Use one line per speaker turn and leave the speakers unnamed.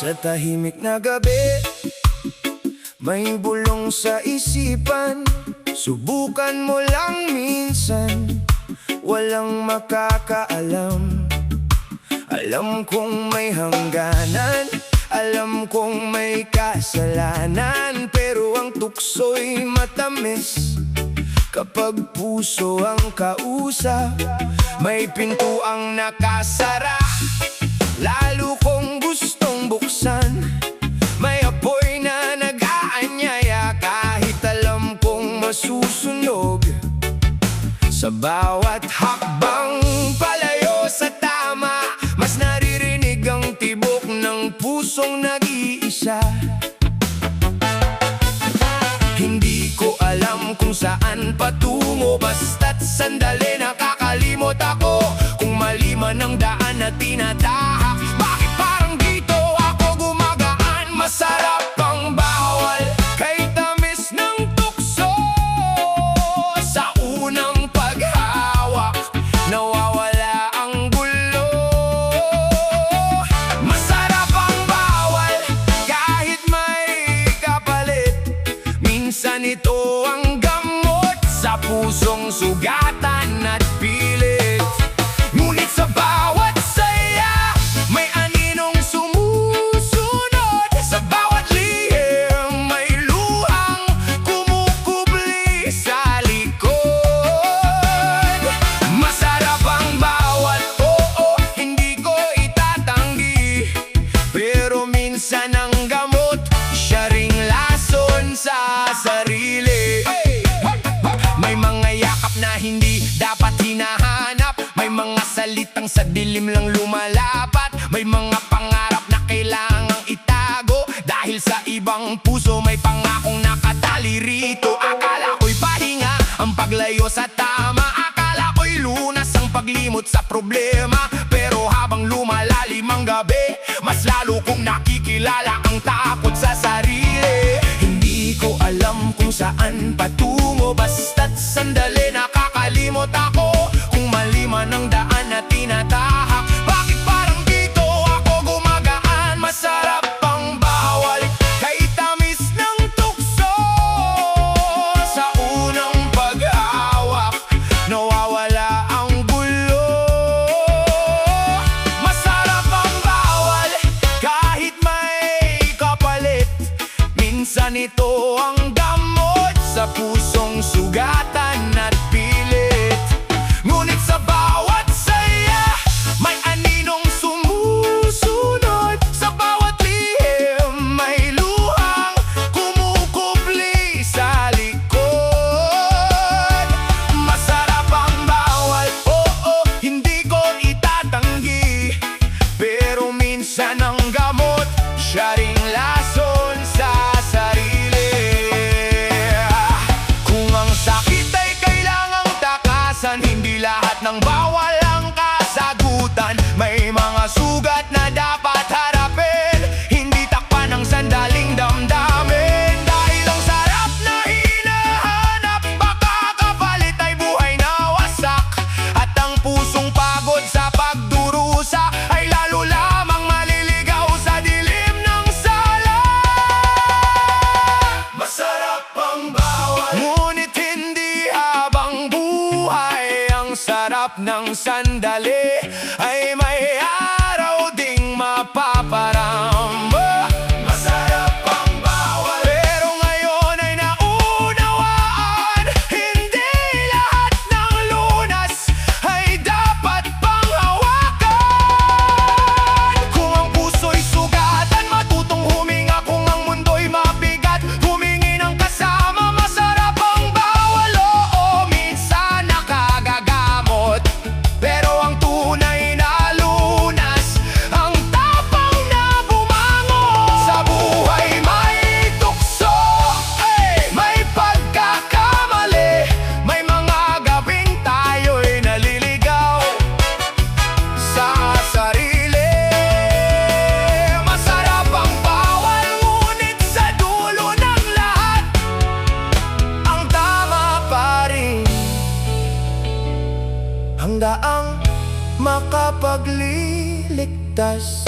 Sa tahimik na gabi, may bulong sa isipan. Subukan mo lang minsan, walang makakaalam. Alam kong may hangganan, alam kong may kasalanan, pero ang tukso'y matamis kapag puso ang kausap. May pintuang nakasara, lalo kong gustong buksan. May apoy na nag-aanyaya, kahit alam kong masusunog. Sa bawat hakbang palayo sa tama, mas naririnig ang tibok ng pusong nag-iisa. Hindi ko alam kung saan patungo, basta't sandali nakakalimot ako. Kung mali man ang daan na tinatahak, bakit parang dito ako gumagaan? Masarap ang bawal, kay tamis ng tukso. Sa unang paghawak, nawawala ang gulo. Masarap ang bawal, kahit may kapalit. Minsan ito ang gamot sa pusong sugatan at pilit. Ngunit sa bawat saya, may aninong sumusunod. Sa bawat lihim, may luhang kumukubli sa likod. Masarap ang bawal, oo, hindi ko itatanggi. Pero minsan ang gamot, siya ring lason sa sarili. May mga yakap na hindi dapat hinahanap, may mga salitang sa dilim lang lumalapat, may mga pangarap na kailangang itago, dahil sa ibang puso may pangakong nakatali rito. Akala ko'y pahinga ang paglayo sa tama, akala ko'y lunas ang paglimot sa problema. Pero habang lumalalim ang gabi, mas lalo kong nakikilala ang takot sa sarili. Hindi ko alam kung saan patungo, basta't sandali nakakalimot ako. Kung mali man ang daan na tinatahak, bakit parang dito ako gumagaan? Masarap ang bawal, kay tamis ng tukso. Sa unang paghawak, nawawala ang gulo. Masarap ang bawal, kahit may kapalit. Minsan ito ang gamot sa pusong sugatan at pilit. Ngunit sa bawat saya, may aninong sumusunod. Sa bawat lihim, may luhang kumukubli sa likod. Masarap ang bawal, oo, hindi ko itatanggi. Pero minsan ang gamot, siya ring lason sa sarili. Kung ang sakit ay kailangang takasan, hindi lahat ng bawal ang kasagutan. May mga sugat na dapat harapin, hindi takpan ng sandaling damdamin. Dahil ang sarap na hinahanap, baka kapalit ay buhay na wasak. At ang pusong pagod sa pagdurusa ay lalo lamang maliligaw sa dilim ng sala. Masarap ang bawal, ngunit hindi habang buhay. Ang sarap ng sandali ay may araw ding mapaparamba. Masarap ang bawal, pero ngayon ay naunawaan, hindi lahat ng lunas ay dapat panghawakan. Kung ang puso'y sugatan, matutong huminga. Kung ang mundo'y mabigat, humingi ng kasama. Masarap ang bawal, oo, minsan nakagagamot, pero ang tunay na lunas, ang tapang na bumangon. Sa buhay may tukso, may pagkakamali, may mga gabing tayo'y naliligaw sa sarili. Masarap ang bawal, ngunit sa dulo ng lahat, ang tama pa rin. Hanggaang makapagliligtas.